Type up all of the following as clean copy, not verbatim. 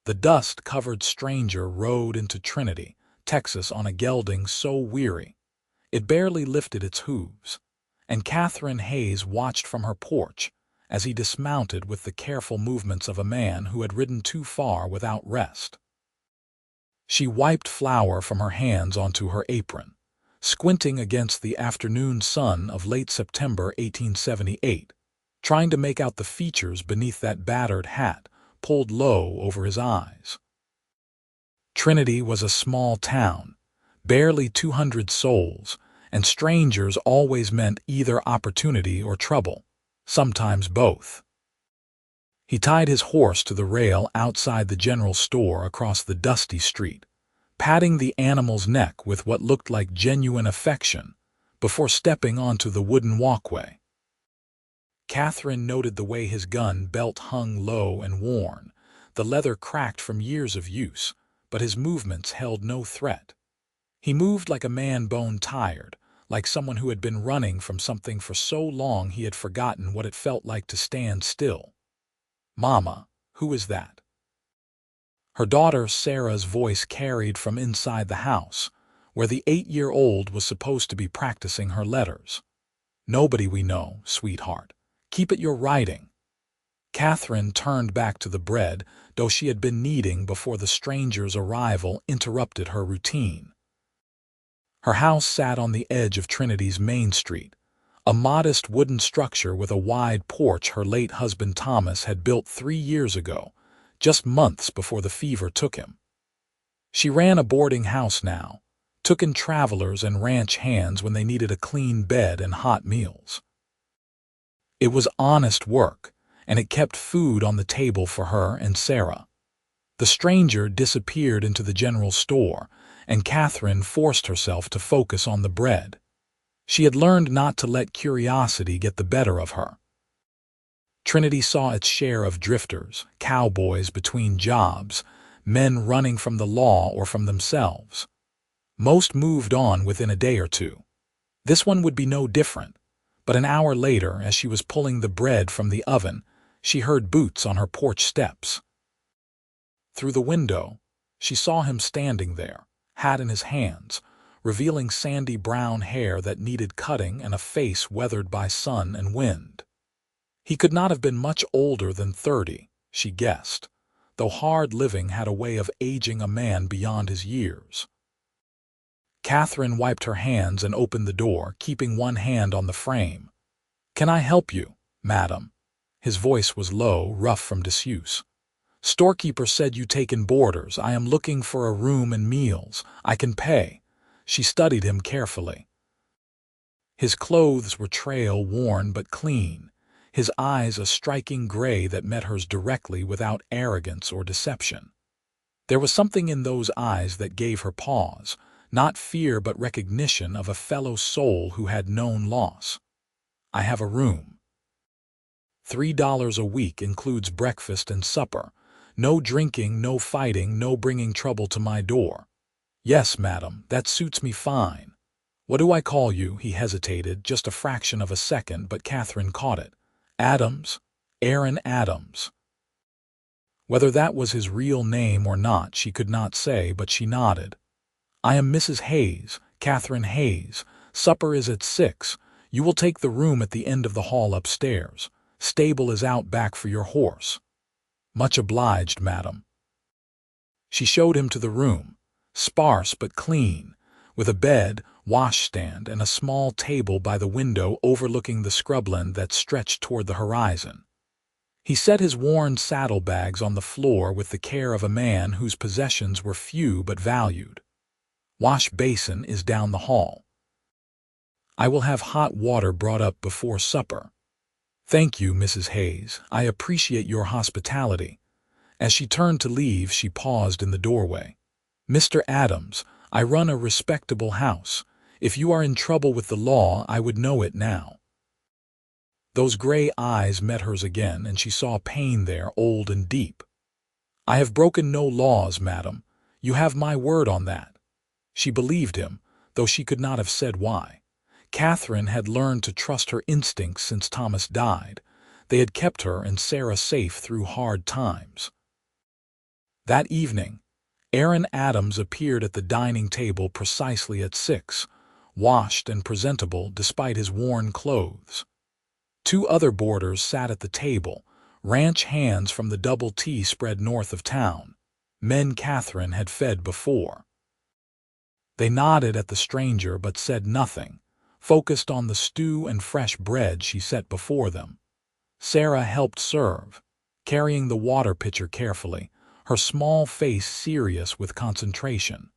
The dust-covered stranger rode into Trinity, Texas on a gelding so weary it barely lifted its hooves, and Katherine Hayes watched from her porch as he dismounted with the careful movements of a man who had ridden too far without rest. She wiped flour from her hands onto her apron, squinting against the afternoon sun of late September 1878, trying to make out the features beneath that battered hat pulled low over his eyes. Trinity was a small town, barely 200 souls, and strangers always meant either opportunity or trouble, sometimes both. He tied his horse to the rail outside the general store across the dusty street, patting the animal's neck with what looked like genuine affection before stepping onto the wooden walkway. Katherine noted the way his gun belt hung low and worn, the leather cracked from years of use, but his movements held no threat. He moved like a man bone-tired, like someone who had been running from something for so long he had forgotten what it felt like to stand still. "Mama, who is that?" Her daughter Sarah's voice carried from inside the house, where the 8-year-old was supposed to be practicing her letters. "Nobody we know, sweetheart. Keep at your writing." Katherine turned back to the bread, though she had been kneading before the stranger's arrival interrupted her routine. Her house sat on the edge of Trinity's main street, a modest wooden structure with a wide porch her late husband Thomas had built 3 years ago, just months before the fever took him. She ran a boarding house now, took in travelers and ranch hands when they needed a clean bed and hot meals. It was honest work, and it kept food on the table for her and Sarah. The stranger disappeared into the general store, and Katherine forced herself to focus on the bread. She had learned not to let curiosity get the better of her. Trinity saw its share of drifters, cowboys between jobs, men running from the law or from themselves. Most moved on within a day or two. This one would be no different, but an hour later, as she was pulling the bread from the oven, she heard boots on her porch steps. Through the window, she saw him standing there, hat in his hands, revealing sandy brown hair that needed cutting and a face weathered by sun and wind. He could not have been much older than 30, she guessed, though hard living had a way of aging a man beyond his years. Katherine wiped her hands and opened the door, keeping one hand on the frame. "Can I help you, madam?" His voice was low, rough from disuse. "Storekeeper said you taken boarders. I am looking for a room and meals. I can pay." She studied him carefully. His clothes were trail-worn but clean, his eyes a striking gray that met hers directly without arrogance or deception. There was something in those eyes that gave her pause, not fear but recognition of a fellow soul who had known loss. "I have a room. $3 a week includes breakfast and supper. No drinking, no fighting, no bringing trouble to my door." "Yes, madam, that suits me fine." "What do I call you?" He hesitated, just a fraction of a second, but Katherine caught it. "Adams? Aaron Adams." Whether that was his real name or not she could not say, but she nodded. "I am Mrs. Hayes, Katherine Hayes. Supper is at 6. You will take the room at the end of the hall upstairs. Stable is out back for your horse." "Much obliged, madam." She showed him to the room, sparse but clean, with a bed, washstand, and a small table by the window overlooking the scrubland that stretched toward the horizon. He set his worn saddlebags on the floor with the care of a man whose possessions were few but valued. "Wash basin is down the hall. I will have hot water brought up before supper." "Thank you, Mrs. Hayes. I appreciate your hospitality." As she turned to leave, she paused in the doorway. "Mr. Adams, I run a respectable house. If you are in trouble with the law, I would know it now." Those gray eyes met hers again, and she saw pain there, old and deep. "I have broken no laws, madam. You have my word on that." She believed him, though she could not have said why. Katherine had learned to trust her instincts since Thomas died. They had kept her and Sarah safe through hard times. That evening, Aaron Adams appeared at the dining table precisely at 6, washed and presentable despite his worn clothes. Two other boarders sat at the table, ranch hands from the double T spread north of town, men Katherine had fed before. They nodded at the stranger but said nothing, focused on the stew and fresh bread she set before them. Sarah helped serve, carrying the water pitcher carefully, her small face serious with concentration.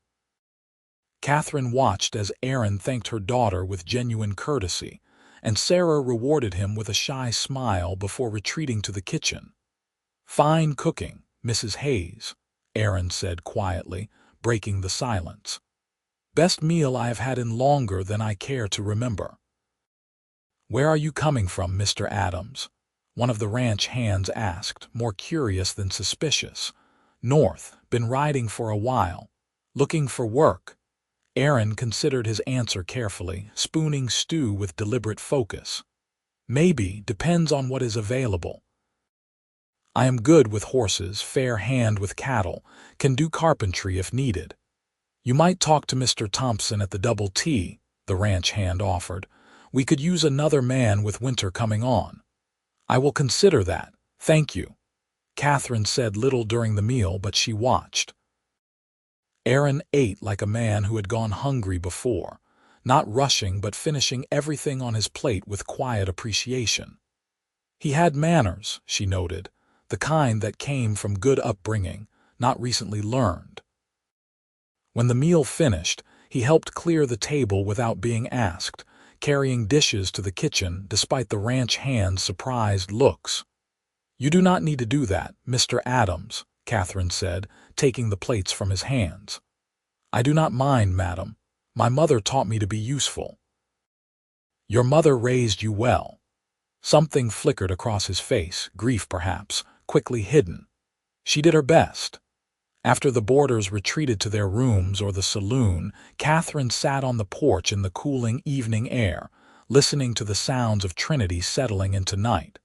Katherine watched as Aaron thanked her daughter with genuine courtesy, and Sarah rewarded him with a shy smile before retreating to the kitchen. "Fine cooking, Mrs. Hayes," Aaron said quietly, breaking the silence. "Best meal I have had in longer than I care to remember." "Where are you coming from, Mr. Adams?" one of the ranch hands asked, more curious than suspicious. "North, been riding for a while. Looking for work." Aaron considered his answer carefully, spooning stew with deliberate focus. "Maybe, depends on what is available. I am good with horses, fair hand with cattle, can do carpentry if needed." "You might talk to Mr. Thompson at the Double T," the ranch hand offered. "We could use another man with winter coming on." "I will consider that, thank you." Katherine said little during the meal, but she watched. Aaron ate like a man who had gone hungry before, not rushing but finishing everything on his plate with quiet appreciation. He had manners, she noted, the kind that came from good upbringing, not recently learned. When the meal finished, he helped clear the table without being asked, carrying dishes to the kitchen despite the ranch hand's surprised looks. "You do not need to do that, Mr. Adams," Katherine said, taking the plates from his hands. "I do not mind, madam. My mother taught me to be useful." "Your mother raised you well." Something flickered across his face, grief perhaps, quickly hidden. "She did her best." After the boarders retreated to their rooms or the saloon, Katherine sat on the porch in the cooling evening air, listening to the sounds of Trinity settling into night.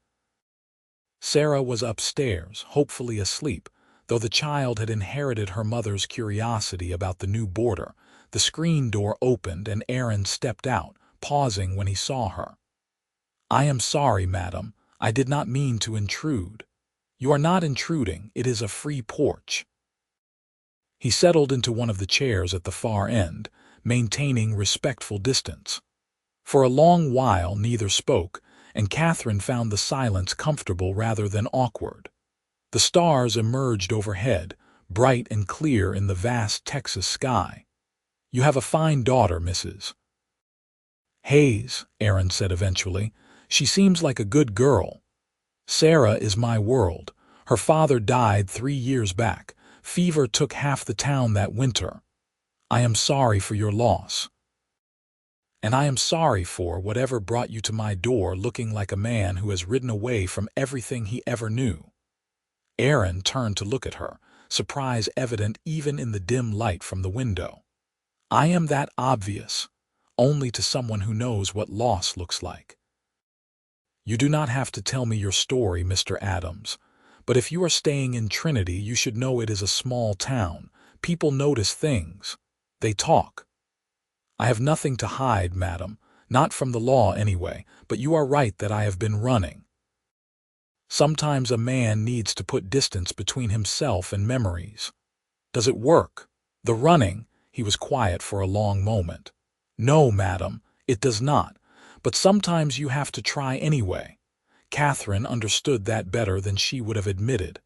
Sarah was upstairs, hopefully asleep, though the child had inherited her mother's curiosity about the new boarder. The screen door opened and Aaron stepped out, pausing when he saw her. "I am sorry, madam. I did not mean to intrude." "You are not intruding. It is a free porch." He settled into one of the chairs at the far end, maintaining respectful distance. For a long while neither spoke, and Katherine found the silence comfortable rather than awkward. The stars emerged overhead, bright and clear in the vast Texas sky. "You have a fine daughter, Mrs. Hayes," Aaron said eventually. "She seems like a good girl." "Sarah is my world. Her father died 3 years back. Fever took half the town that winter. I am sorry for your loss. And I am sorry for whatever brought you to my door looking like a man who has ridden away from everything he ever knew." Aaron turned to look at her, surprise evident even in the dim light from the window. "I am that obvious, only to someone who knows what loss looks like." "You do not have to tell me your story, Mr. Adams. But if you are staying in Trinity, you should know it is a small town. People notice things. They talk." "I have nothing to hide, madam. Not from the law anyway, but you are right that I have been running." Sometimes a man needs to put distance between himself and memories. "Does it work? The running?" He was quiet for a long moment. "No, madam, it does not. But sometimes you have to try anyway." Katherine understood that better than she would have admitted.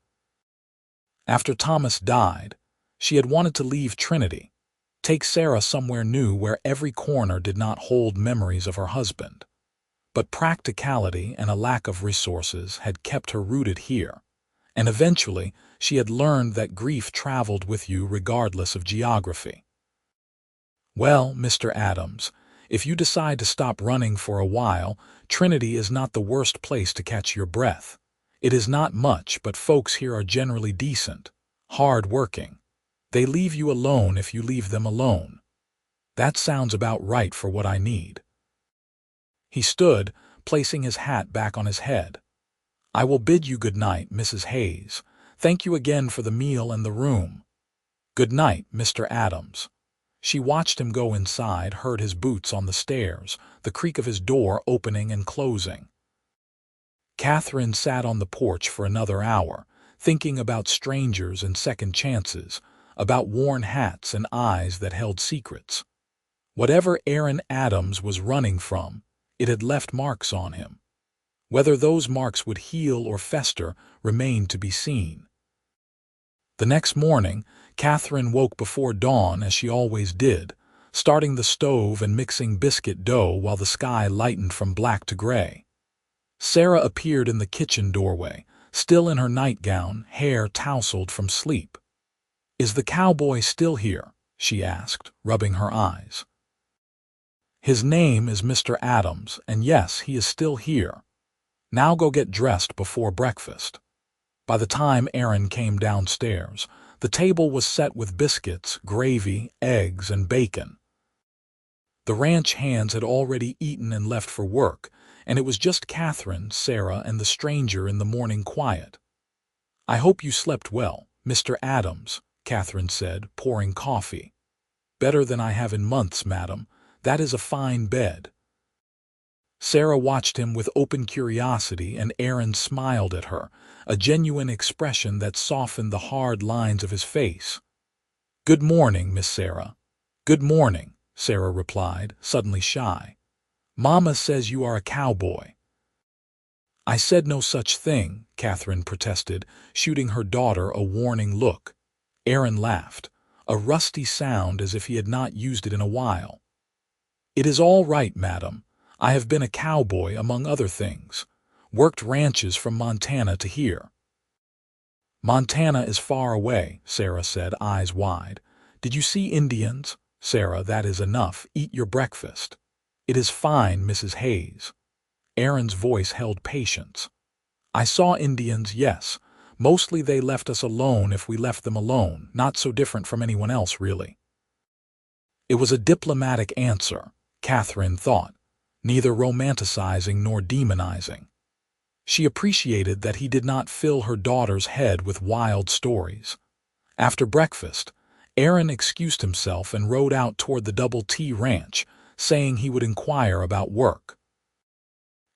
After Thomas died, she had wanted to leave Trinity, take Sarah somewhere new where every corner did not hold memories of her husband. But practicality and a lack of resources had kept her rooted here, and eventually she had learned that grief traveled with you regardless of geography. "Well, Mr. Adams, if you decide to stop running for a while, Trinity is not the worst place to catch your breath. It is not much, but folks here are generally decent, hard-working. They leave you alone if you leave them alone. That sounds about right for what I need." He stood, placing his hat back on his head. "I will bid you good night, Mrs. Hayes. Thank you again for the meal and the room. Good night, Mr. Adams. She watched him go inside, heard his boots on the stairs, the creak of his door opening and closing. Katherine sat on the porch for another hour, thinking about strangers and second chances, about worn hats and eyes that held secrets. Whatever Aaron Adams was running from, it had left marks on him. Whether those marks would heal or fester remained to be seen. The next morning, Katherine woke before dawn as she always did, starting the stove and mixing biscuit dough while the sky lightened from black to gray. Sarah appeared in the kitchen doorway, still in her nightgown, hair tousled from sleep. "Is the cowboy still here?" she asked, rubbing her eyes. "His name is Mr. Adams, and yes, he is still here. Now go get dressed before breakfast." By the time Aaron came downstairs, the table was set with biscuits, gravy, eggs, and bacon. The ranch hands had already eaten and left for work, and it was just Katherine, Sarah, and the stranger in the morning quiet. "I hope you slept well, Mr. Adams," Katherine said, pouring coffee. "Better than I have in months, madam. That is a fine bed." Sarah watched him with open curiosity, and Aaron smiled at her, a genuine expression that softened the hard lines of his face. "Good morning, Miss Sarah." "Good morning," Sarah replied, suddenly shy. "Mama says you are a cowboy." "I said no such thing," Katherine protested, shooting her daughter a warning look. Aaron laughed, a rusty sound as if he had not used it in a while. "It is all right, madam. I have been a cowboy, among other things. Worked ranches from Montana to here." "Montana is far away," Sarah said, eyes wide. "Did you see Indians?" "Sarah, that is enough. Eat your breakfast." "It is fine, Mrs. Hayes." Aaron's voice held patience. "I saw Indians, yes. Mostly they left us alone if we left them alone, not so different from anyone else, really." It was a diplomatic answer, Katherine thought, neither romanticizing nor demonizing. She appreciated that he did not fill her daughter's head with wild stories. After breakfast, Aaron excused himself and rode out toward the Double T Ranch, saying he would inquire about work.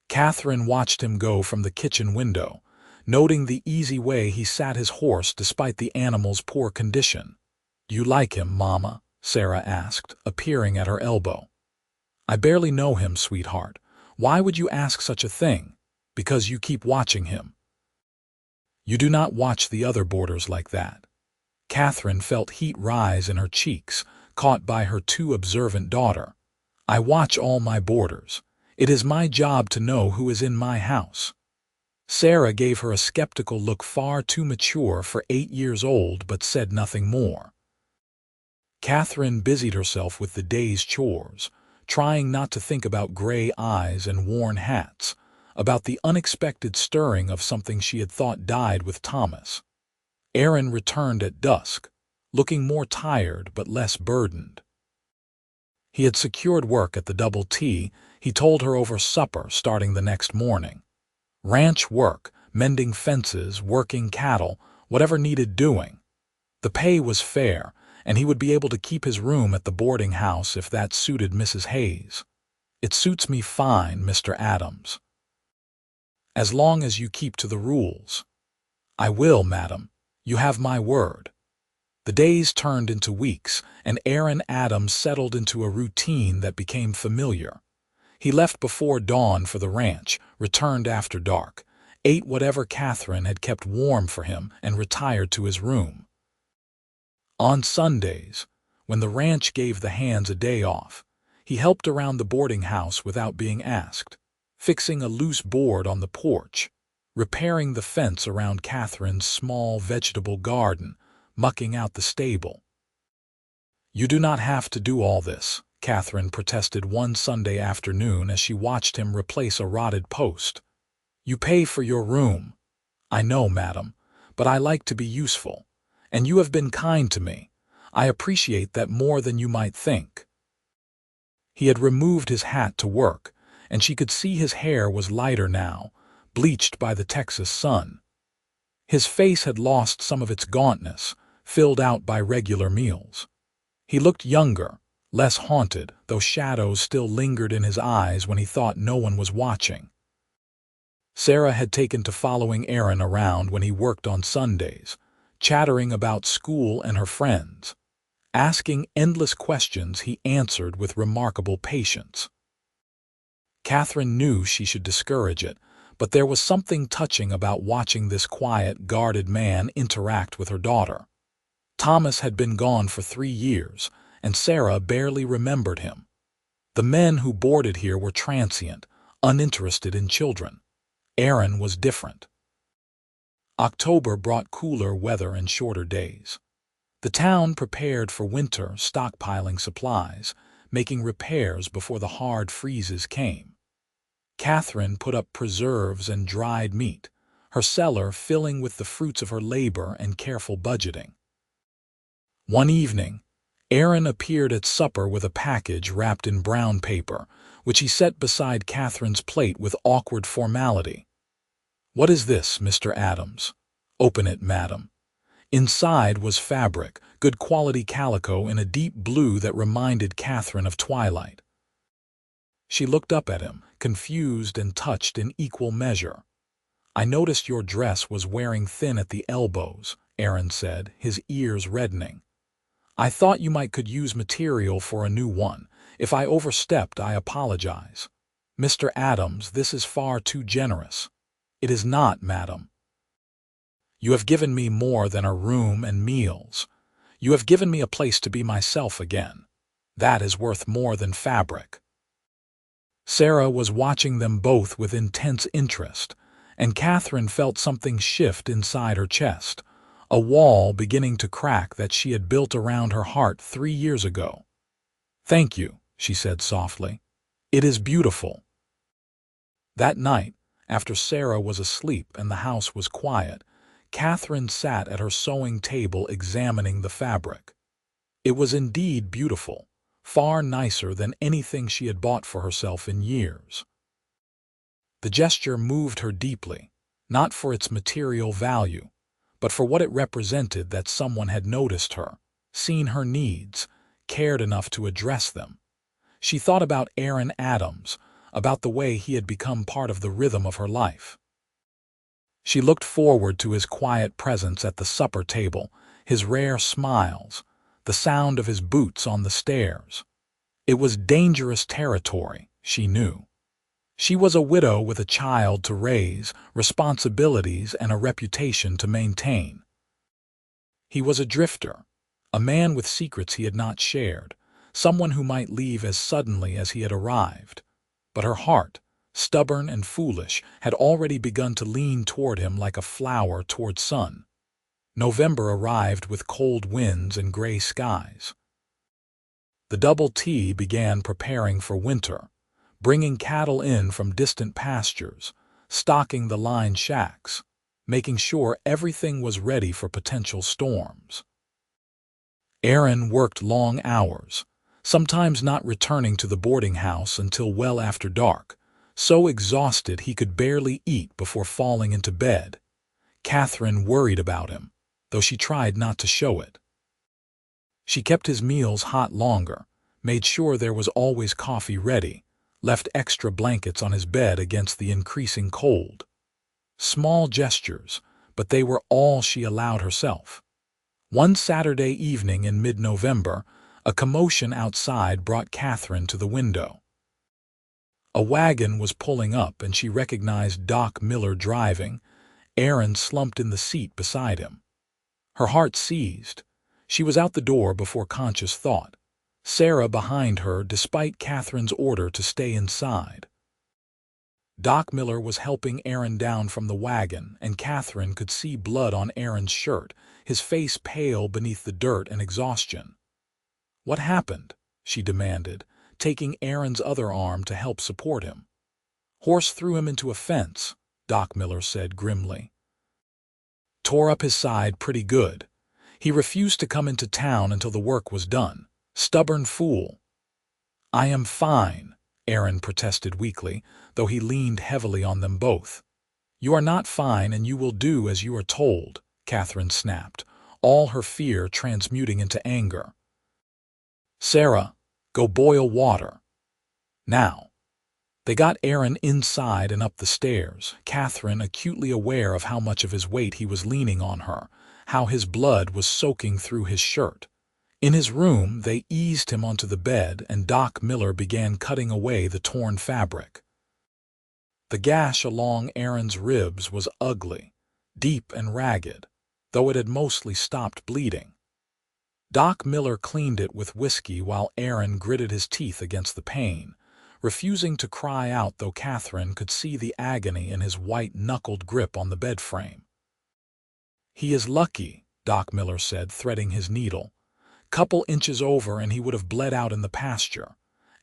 Katherine watched him go from the kitchen window, noting the easy way he sat his horse despite the animal's poor condition. "You like him, Mama?" Sarah asked, appearing at her elbow. "I barely know him, sweetheart. Why would you ask such a thing? Because you keep watching him." "You do not watch the other boarders like that." Katherine felt heat rise in her cheeks, caught by her too observant daughter. "I watch all my boarders. It is my job to know who is in my house." Sarah gave her a skeptical look, far too mature for 8 years old, but said nothing more. Katherine busied herself with the day's chores, trying not to think about gray eyes and worn hats, about the unexpected stirring of something she had thought died with Thomas. Aaron returned at dusk, looking more tired but less burdened. He had secured work at the Double T, he told her over supper, starting the next morning. Ranch work, mending fences, working cattle, whatever needed doing. The pay was fair, and he would be able to keep his room at the boarding house if that suited Mrs. Hayes. "It suits me fine, Mr. Adams." "As long as you keep to the rules." "I will, madam. You have my word." The days turned into weeks, and Aaron Adams settled into a routine that became familiar. He left before dawn for the ranch, returned after dark, ate whatever Katherine had kept warm for him, and retired to his room. On Sundays, when the ranch gave the hands a day off, he helped around the boarding house without being asked, fixing a loose board on the porch, repairing the fence around Katherine's small vegetable garden, mucking out the stable. "You do not have to do all this," Katherine protested one Sunday afternoon as she watched him replace a rotted post. "You pay for your room." "I know, madam, but I like to be useful. And you have been kind to me. I appreciate that more than you might think." He had removed his hat to work, and she could see his hair was lighter now, bleached by the Texas sun. His face had lost some of its gauntness, filled out by regular meals. He looked younger, less haunted, though shadows still lingered in his eyes when he thought no one was watching. Sarah had taken to following Aaron around when he worked on Sundays, chattering about school and her friends. Asking endless questions he answered with remarkable patience. Katherine knew she should discourage it, but there was something touching about watching this quiet, guarded man interact with her daughter. Thomas had been gone for 3 years, and Sarah barely remembered him. The men who boarded here were transient, uninterested in children. Aaron was different. October brought cooler weather and shorter days. The town prepared for winter, stockpiling supplies, making repairs before the hard freezes came. Katherine put up preserves and dried meat, her cellar filling with the fruits of her labor and careful budgeting. One evening, Aaron appeared at supper with a package wrapped in brown paper, which he set beside Katherine's plate with awkward formality. "What is this, Mr. Adams?" "Open it, madam." Inside was fabric, good quality calico in a deep blue that reminded Katherine of twilight. She looked up at him, confused and touched in equal measure. "I noticed your dress was wearing thin at the elbows," Aaron said, his ears reddening. "I thought you could use material for a new one. If I overstepped, I apologize." "Mr. Adams, this is far too generous." "It is not, madam. You have given me more than a room and meals. You have given me a place to be myself again. That is worth more than fabric." Sarah was watching them both with intense interest, and Katherine felt something shift inside her chest, a wall beginning to crack that she had built around her heart 3 years ago. "Thank you," she said softly. "It is beautiful." That night, after Sarah was asleep and the house was quiet, Katherine sat at her sewing table examining the fabric. It was indeed beautiful, far nicer than anything she had bought for herself in years. The gesture moved her deeply, not for its material value, but for what it represented that someone had noticed her, seen her needs, cared enough to address them. She thought about Aaron Adams, about the way he had become part of the rhythm of her life. She looked forward to his quiet presence at the supper table, his rare smiles, the sound of his boots on the stairs. It was dangerous territory, she knew. She was a widow with a child to raise, responsibilities and a reputation to maintain. He was a drifter, a man with secrets he had not shared, someone who might leave as suddenly as he had arrived. But her heart, stubborn and foolish, had already begun to lean toward him like a flower toward sun. November arrived with cold winds and gray skies. The Double T began preparing for winter, bringing cattle in from distant pastures, stocking the line shacks, making sure everything was ready for potential storms. Aaron worked long hours, sometimes not returning to the boarding house until well after dark, so exhausted he could barely eat before falling into bed. Katherine worried about him, though she tried not to show it. She kept his meals hot longer, made sure there was always coffee ready, left extra blankets on his bed against the increasing cold. Small gestures, but they were all she allowed herself. One Saturday evening in mid-November, a commotion outside brought Katherine to the window. A wagon was pulling up and she recognized Doc Miller driving. Aaron slumped in the seat beside him. Her heart seized. She was out the door before conscious thought. Sarah behind her despite Katherine's order to stay inside. Doc Miller was helping Aaron down from the wagon, and Katherine could see blood on Aaron's shirt, his face pale beneath the dirt and exhaustion. "What happened?" she demanded, taking Aaron's other arm to help support him. "Horse threw him into a fence," Doc Miller said grimly. "Tore up his side pretty good. He refused to come into town until the work was done. Stubborn fool." "I am fine," Aaron protested weakly, though he leaned heavily on them both. "You are not fine, and you will do as you are told," Katherine snapped, all her fear transmuting into anger. "Sarah, go boil water. Now." They got Aaron inside and up the stairs, Katherine acutely aware of how much of his weight he was leaning on her, how his blood was soaking through his shirt. In his room, they eased him onto the bed, and Doc Miller began cutting away the torn fabric. The gash along Aaron's ribs was ugly, deep and ragged, though it had mostly stopped bleeding. Doc Miller cleaned it with whiskey while Aaron gritted his teeth against the pain, refusing to cry out, though Katherine could see the agony in his white-knuckled grip on the bed frame. "He is lucky," Doc Miller said, threading his needle. "Couple inches over and he would have bled out in the pasture.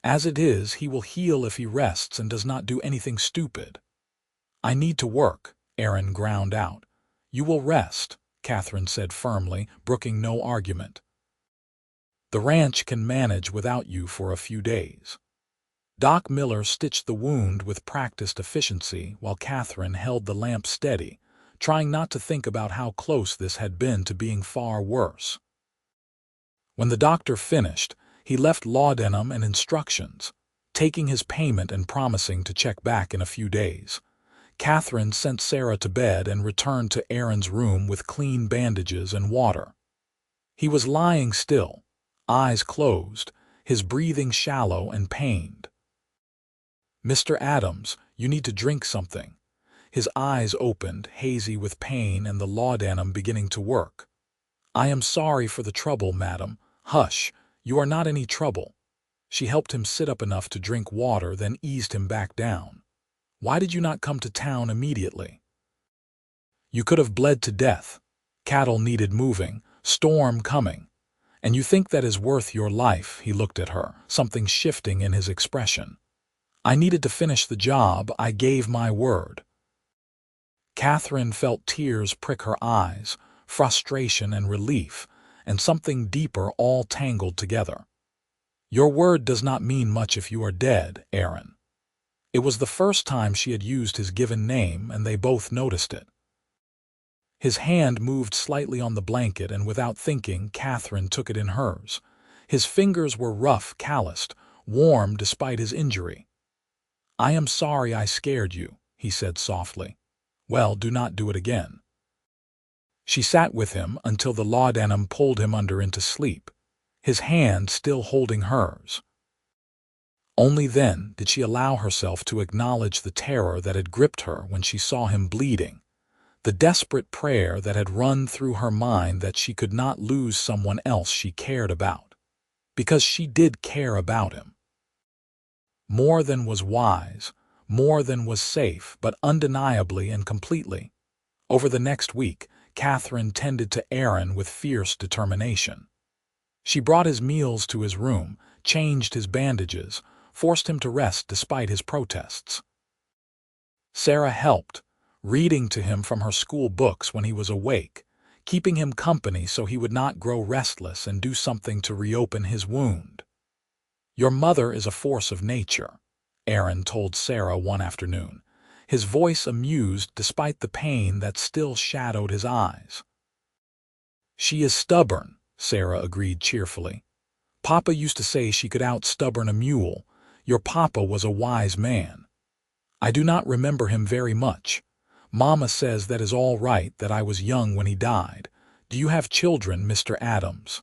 As it is, he will heal if he rests and does not do anything stupid." "I need to work," Aaron ground out. "You will rest," Katherine said firmly, brooking no argument. "The ranch can manage without you for a few days." Doc Miller stitched the wound with practiced efficiency while Katherine held the lamp steady, trying not to think about how close this had been to being far worse. When the doctor finished, he left laudanum and instructions, taking his payment and promising to check back in a few days. Katherine sent Sarah to bed and returned to Aaron's room with clean bandages and water. He was lying still, eyes closed, his breathing shallow and pained. "Mr. Adams, you need to drink something." His eyes opened, hazy with pain and the laudanum beginning to work. "I am sorry for the trouble, madam." "Hush, you are not any trouble." She helped him sit up enough to drink water, then eased him back down. "Why did you not come to town immediately?" "You could have bled to death. Cattle needed moving, storm coming. And you think that is worth your life?" He looked at her, something shifting in his expression. "I needed to finish the job. I gave my word." Katherine felt tears prick her eyes, frustration and relief, and something deeper all tangled together. "Your word does not mean much if you are dead, Aaron." It was the first time she had used his given name, and they both noticed it. His hand moved slightly on the blanket, and without thinking, Katherine took it in hers. His fingers were rough, calloused, warm despite his injury. "I am sorry I scared you," he said softly. "Well, do not do it again." She sat with him until the laudanum pulled him under into sleep, his hand still holding hers. Only then did she allow herself to acknowledge the terror that had gripped her when she saw him bleeding, the desperate prayer that had run through her mind that she could not lose someone else she cared about, because she did care about him. More than was wise, more than was safe, but undeniably and completely. Over the next week, Katherine tended to Aaron with fierce determination. She brought his meals to his room, changed his bandages, forced him to rest despite his protests. Sarah helped, reading to him from her school books when he was awake, keeping him company so he would not grow restless and do something to reopen his wound. "Your mother is a force of nature," Aaron told Sarah one afternoon, his voice amused despite the pain that still shadowed his eyes. "She is stubborn," Sarah agreed cheerfully. "Papa used to say she could out-stubborn a mule. Your papa was a wise man." "I do not remember him very much. Mama says that is all right, that I was young when he died. Do you have children, Mr. Adams?"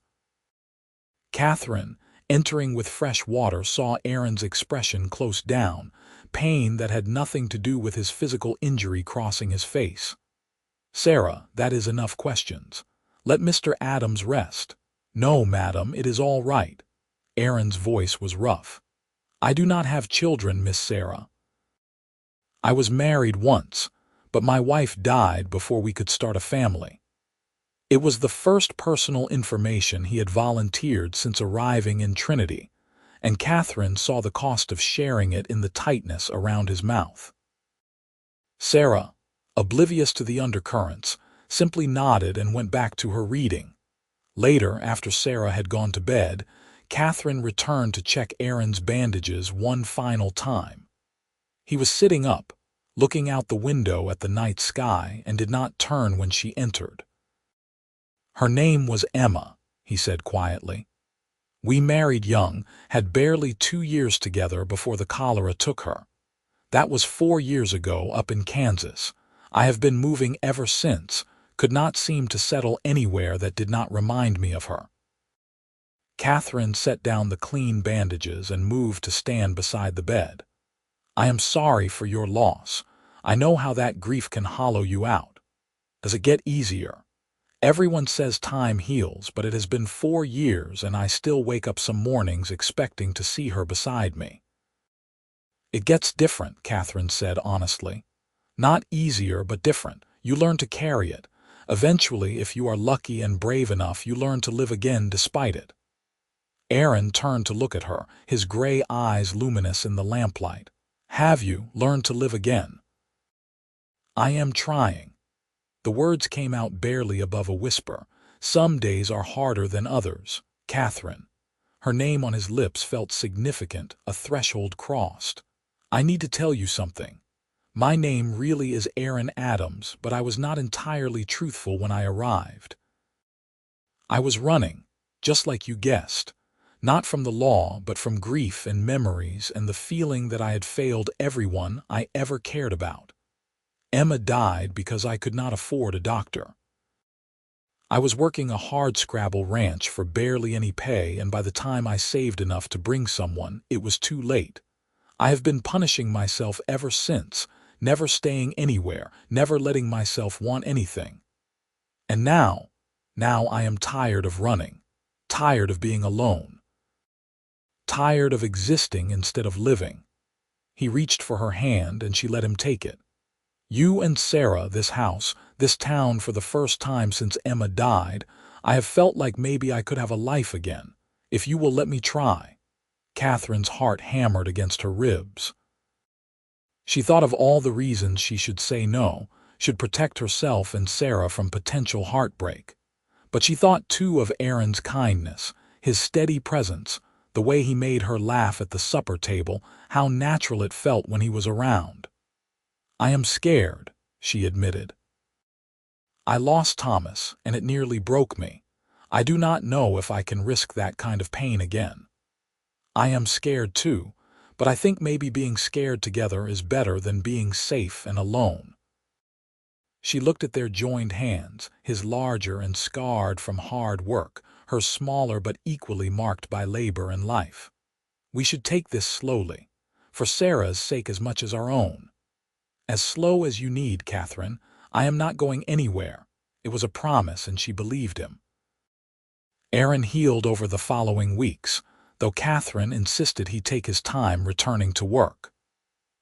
Katherine, entering with fresh water, saw Aaron's expression close down, pain that had nothing to do with his physical injury crossing his face. "Sarah, that is enough questions. Let Mr. Adams rest." "No, madam, it is all right." Aaron's voice was rough. "I do not have children, Miss Sarah. I was married once, but my wife died before we could start a family." It was the first personal information he had volunteered since arriving in Trinity, and Katherine saw the cost of sharing it in the tightness around his mouth. Sarah, oblivious to the undercurrents, simply nodded and went back to her reading. Later, after Sarah had gone to bed, Katherine returned to check Aaron's bandages one final time. He was sitting up, looking out the window at the night sky, and did not turn when she entered. "Her name was Emma," he said quietly. "We married young, had barely 2 years together before the cholera took her. That was 4 years ago up in Kansas. I have been moving ever since, could not seem to settle anywhere that did not remind me of her." Katherine set down the clean bandages and moved to stand beside the bed. "I am sorry for your loss. I know how that grief can hollow you out. Does it get easier? Everyone says time heals, but it has been 4 years and I still wake up some mornings expecting to see her beside me." "It gets different," Katherine said honestly. "Not easier, but different. You learn to carry it. Eventually, if you are lucky and brave enough, you learn to live again despite it." Aaron turned to look at her, his gray eyes luminous in the lamplight. "Have you learned to live again?" "I am trying." The words came out barely above a whisper. "Some days are harder than others, Katherine." Her name on his lips felt significant, a threshold crossed. "I need to tell you something. My name really is Aaron Adams, but I was not entirely truthful when I arrived. I was running, just like you guessed. Not from the law, but from grief and memories and the feeling that I had failed everyone I ever cared about. Emma died because I could not afford a doctor. I was working a hardscrabble ranch for barely any pay, and by the time I saved enough to bring someone, it was too late. I have been punishing myself ever since, never staying anywhere, never letting myself want anything. And now I am tired of running, tired of being alone, tired of existing instead of living." He reached for her hand and she let him take it. "You and Sarah, this house, this town, for the first time since Emma died, I have felt like maybe I could have a life again, if you will let me try." Katherine's heart hammered against her ribs. She thought of all the reasons she should say no, should protect herself and Sarah from potential heartbreak. But she thought too of Aaron's kindness, his steady presence, the way he made her laugh at the supper table, how natural it felt when he was around. "I am scared," she admitted. "I lost Thomas, and it nearly broke me. I do not know if I can risk that kind of pain again. I am scared too, but I think maybe being scared together is better than being safe and alone." She looked at their joined hands, his larger and scarred from hard work, hers smaller but equally marked by labor and life. "We should take this slowly, for Sarah's sake as much as our own." "As slow as you need, Katherine. I am not going anywhere." It was a promise, and she believed him. Aaron healed over the following weeks, though Katherine insisted he take his time returning to work.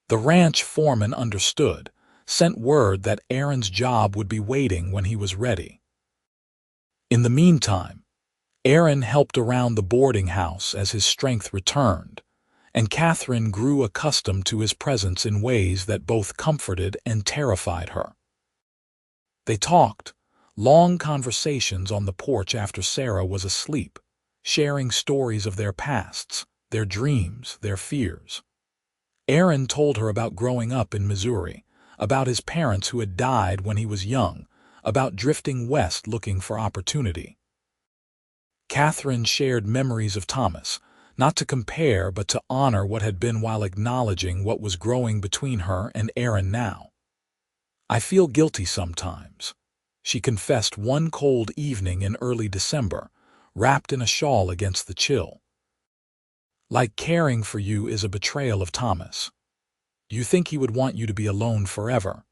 The ranch foreman understood, sent word that Aaron's job would be waiting when he was ready. In the meantime, Aaron helped around the boarding house as his strength returned, and Katherine grew accustomed to his presence in ways that both comforted and terrified her. They talked, long conversations on the porch after Sarah was asleep, sharing stories of their pasts, their dreams, their fears. Aaron told her about growing up in Missouri, about his parents who had died when he was young, about drifting west looking for opportunity. Katherine shared memories of Thomas, not to compare but to honor what had been while acknowledging what was growing between her and Aaron now. "I feel guilty sometimes," she confessed one cold evening in early December, wrapped in a shawl against the chill. "Like caring for you is a betrayal of Thomas. You think he would want you to be alone forever?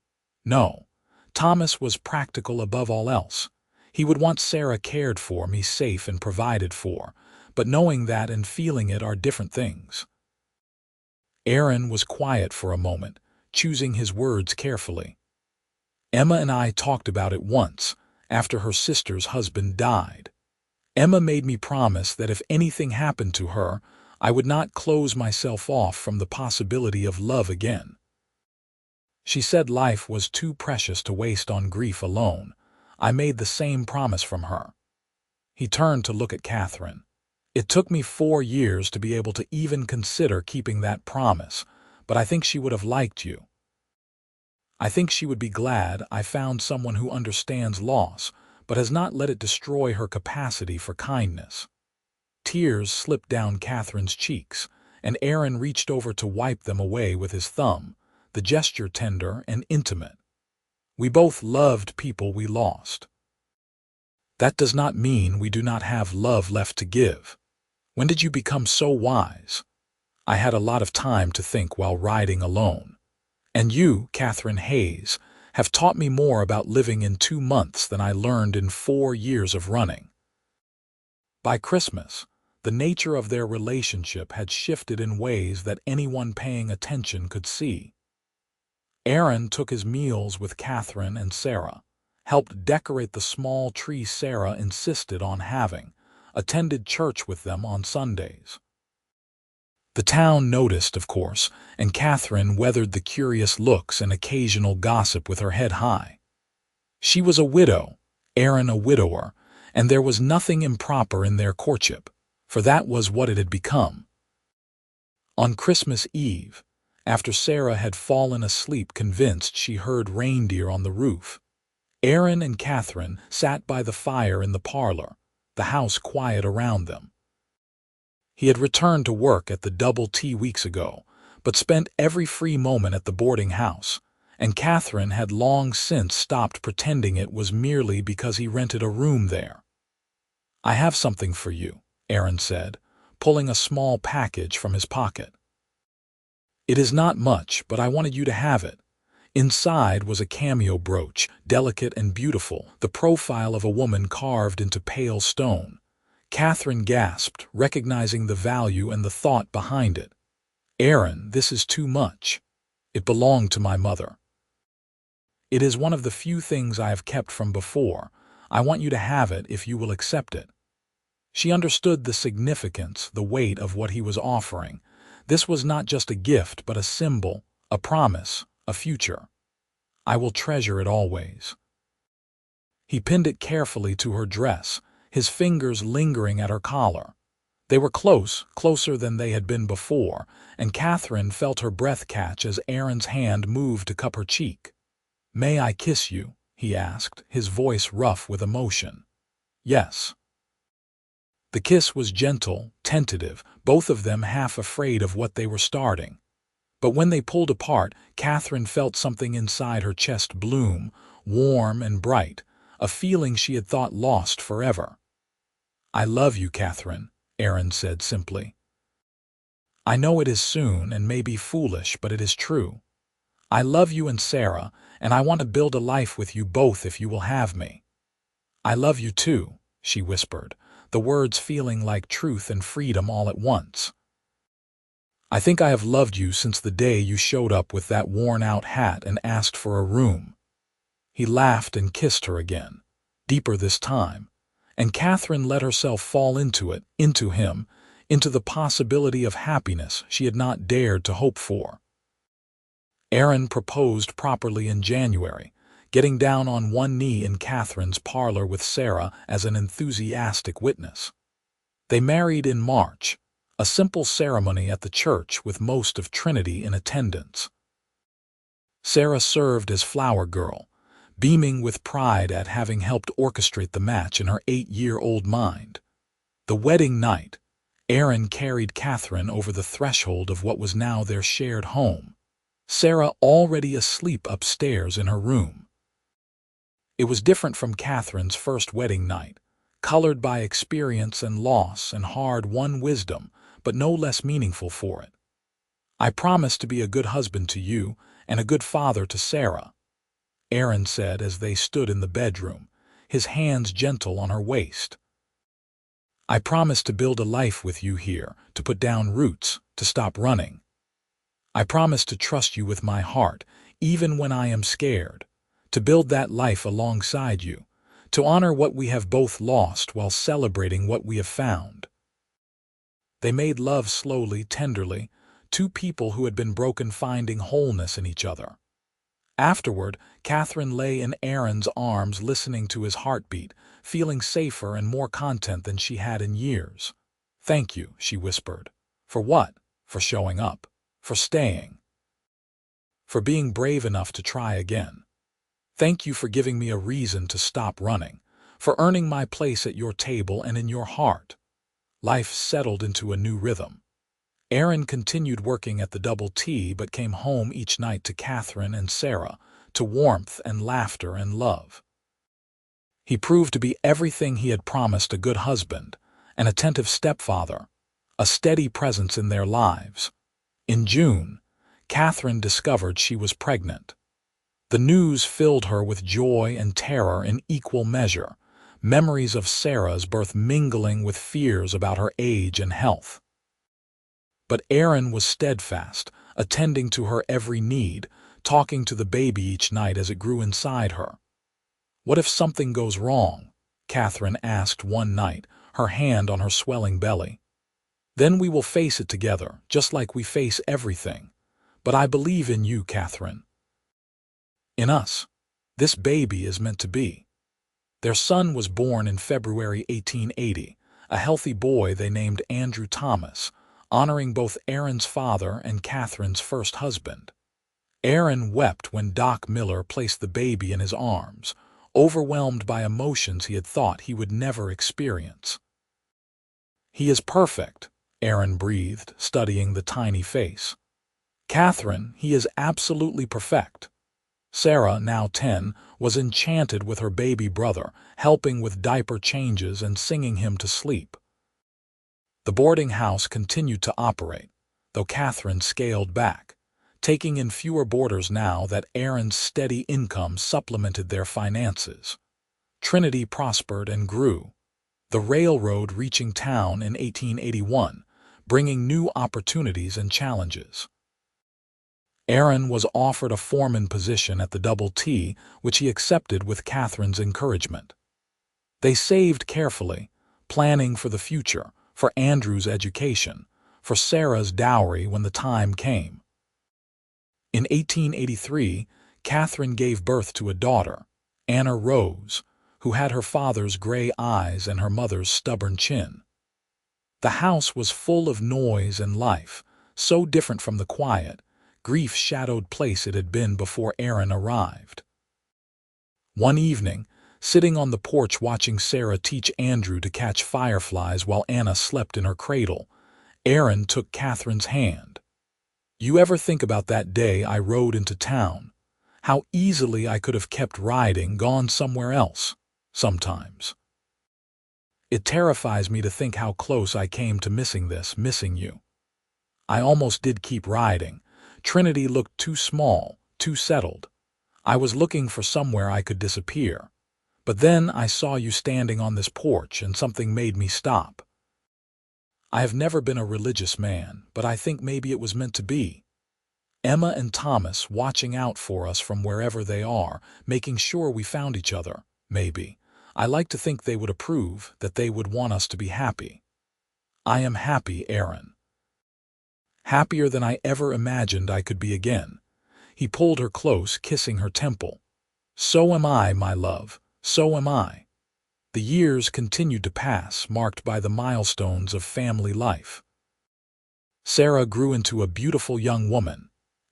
No. Thomas was practical above all else. He would want Sarah cared for, me safe and provided for, but knowing that and feeling it are different things." Aaron was quiet for a moment, choosing his words carefully. "Emma and I talked about it once, after her sister's husband died. Emma made me promise that if anything happened to her, I would not close myself off from the possibility of love again. She said life was too precious to waste on grief alone. I made the same promise from her." He turned to look at Katherine. "It took me 4 years to be able to even consider keeping that promise, but I think she would have liked you." I think she would be glad I found someone who understands loss, but has not let it destroy her capacity for kindness." Tears slipped down Catherine's cheeks, and Aaron reached over to wipe them away with his thumb, the gesture tender and intimate. "We both loved people we lost. That does not mean we do not have love left to give. When did you become so wise?" "I had a lot of time to think while riding alone. And you, Katherine Hayes, have taught me more about living in 2 months than I learned in 4 years of running." By Christmas, the nature of their relationship had shifted in ways that anyone paying attention could see. Aaron took his meals with Katherine and Sarah, helped decorate the small tree Sarah insisted on having, attended church with them on Sundays. The town noticed, of course, and Katherine weathered the curious looks and occasional gossip with her head high. She was a widow, Aaron a widower, and there was nothing improper in their courtship, for that was what it had become. On Christmas Eve, after Sarah had fallen asleep convinced she heard reindeer on the roof, Aaron and Katherine sat by the fire in the parlor, the house quiet around them. He had returned to work at the Double T weeks ago, but spent every free moment at the boarding house, and Katherine had long since stopped pretending it was merely because he rented a room there. "I have something for you," Aaron said, pulling a small package from his pocket. "It is not much, but I wanted you to have it." Inside was a cameo brooch, delicate and beautiful, the profile of a woman carved into pale stone. Katherine gasped, recognizing the value and the thought behind it. "Aaron, this is too much. It belonged to my mother. It is one of the few things I have kept from before. I want you to have it if you will accept it." She understood the significance, the weight of what he was offering. This was not just a gift, but a symbol, a promise, a future. "I will treasure it always." He pinned it carefully to her dress, his fingers lingering at her collar. They were close, closer than they had been before, and Katherine felt her breath catch as Aaron's hand moved to cup her cheek. "May I kiss you?" he asked, his voice rough with emotion. "Yes." The kiss was gentle, tentative, both of them half afraid of what they were starting. But when they pulled apart, Katherine felt something inside her chest bloom, warm and bright, a feeling she had thought lost forever. "I love you, Katherine," Aaron said simply. "I know it is soon and may be foolish, but it is true. I love you and Sarah, and I want to build a life with you both if you will have me." "I love you too," she whispered, the words feeling like truth and freedom all at once. "I think I have loved you since the day you showed up with that worn-out hat and asked for a room." He laughed and kissed her again, deeper this time, and Katherine let herself fall into it, into him, into the possibility of happiness she had not dared to hope for. Aaron proposed properly in January, getting down on one knee in Katherine's parlor with Sarah as an enthusiastic witness. They married in March, a simple ceremony at the church with most of Trinity in attendance. Sarah served as flower girl, beaming with pride at having helped orchestrate the match in her 8-year-old mind. The wedding night, Aaron carried Katherine over the threshold of what was now their shared home, Sarah already asleep upstairs in her room. It was different from Katherine's first wedding night, colored by experience and loss and hard-won wisdom, but no less meaningful for it. "I promise to be a good husband to you and a good father to Sarah," Aaron said as they stood in the bedroom, his hands gentle on her waist. "I promise to build a life with you here, to put down roots, to stop running. I promise to trust you with my heart, even when I am scared, to build that life alongside you, to honor what we have both lost while celebrating what we have found." They made love slowly, tenderly, two people who had been broken finding wholeness in each other. Afterward, Katherine lay in Aaron's arms listening to his heartbeat, feeling safer and more content than she had in years. "Thank you," she whispered. "For what? For showing up. For staying. for being brave enough to try again. Thank you for giving me a reason to stop running, for earning my place at your table and in your heart." Life settled into a new rhythm. Aaron continued working at the Double T but came home each night to Katherine and Sarah, to warmth and laughter and love. He proved to be everything he had promised: a good husband, an attentive stepfather, a steady presence in their lives. In June, Katherine discovered she was pregnant. The news filled her with joy and terror in equal measure, memories of Sarah's birth mingling with fears about her age and health. But Aaron was steadfast, attending to her every need, talking to the baby each night as it grew inside her. "What if something goes wrong?" Katherine asked one night, her hand on her swelling belly. "Then we will face it together, just like we face everything. But I believe in you, Katherine. In us. This baby is meant to be." Their son was born in February 1880, a healthy boy they named Andrew Thomas, honoring both Aaron's father and Katherine's first husband. Aaron wept when Doc Miller placed the baby in his arms, overwhelmed by emotions he had thought he would never experience. "He is perfect," Aaron breathed, studying the tiny face. "Katherine, he is absolutely perfect." Sarah, now 10, was enchanted with her baby brother, helping with diaper changes and singing him to sleep. The boarding house continued to operate, though Katherine scaled back, taking in fewer boarders now that Aaron's steady income supplemented their finances. Trinity prospered and grew, the railroad reaching town in 1881, bringing new opportunities and challenges. Aaron was offered a foreman position at the Double T, which he accepted with Katherine's encouragement. They saved carefully, planning for the future, for Andrew's education, for Sarah's dowry when the time came. In 1883, Katherine gave birth to a daughter, Anna Rose, who had her father's gray eyes and her mother's stubborn chin. The house was full of noise and life, so different from the quiet, grief-shadowed place it had been before Aaron arrived. One evening, sitting on the porch watching Sarah teach Andrew to catch fireflies while Anna slept in her cradle, Aaron took Katherine's hand. "You ever think about that day I rode into town? How easily I could have kept riding, gone somewhere else, sometimes. It terrifies me to think how close I came to missing this, missing you. I almost did keep riding. Trinity looked too small, too settled. I was looking for somewhere I could disappear. But then I saw you standing on this porch and something made me stop. I have never been a religious man, but I think maybe it was meant to be. Emma and Thomas watching out for us from wherever they are, making sure we found each other, maybe. I like to think they would approve, that they would want us to be happy. I am happy, Aaron. Happier than I ever imagined I could be again." He pulled her close, kissing her temple. "So am I, my love, so am I." The years continued to pass, marked by the milestones of family life. Sarah grew into a beautiful young woman,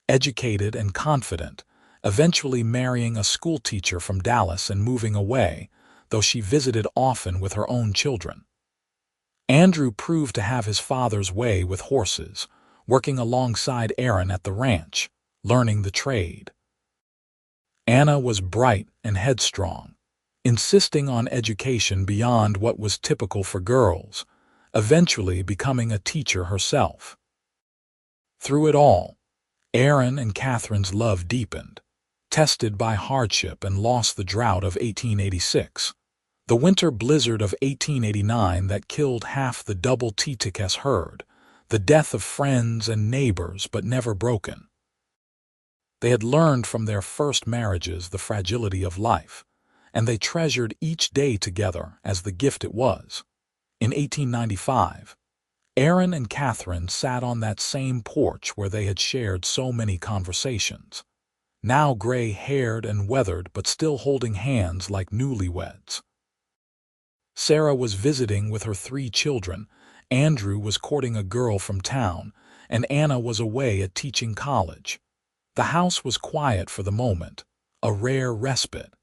educated and confident, eventually marrying a schoolteacher from Dallas and moving away, though she visited often with her own children. Andrew proved to have his father's way with horses, working alongside Aaron at the ranch, learning the trade. Anna was bright and headstrong, insisting on education beyond what was typical for girls, eventually becoming a teacher herself. Through it all, Aaron and Katherine's love deepened, tested by hardship and lost the drought of 1886, the winter blizzard of 1889 that killed half the Double T-Ticus herd, the death of friends and neighbors but never broken. They had learned from their first marriages the fragility of life, and they treasured each day together as the gift it was. In 1895, Aaron and Katherine sat on that same porch where they had shared so many conversations, now gray-haired and weathered but still holding hands like newlyweds. Sarah was visiting with her 3 children, Andrew was courting a girl from town, and Anna was away at teaching college. The house was quiet for the moment, a rare respite.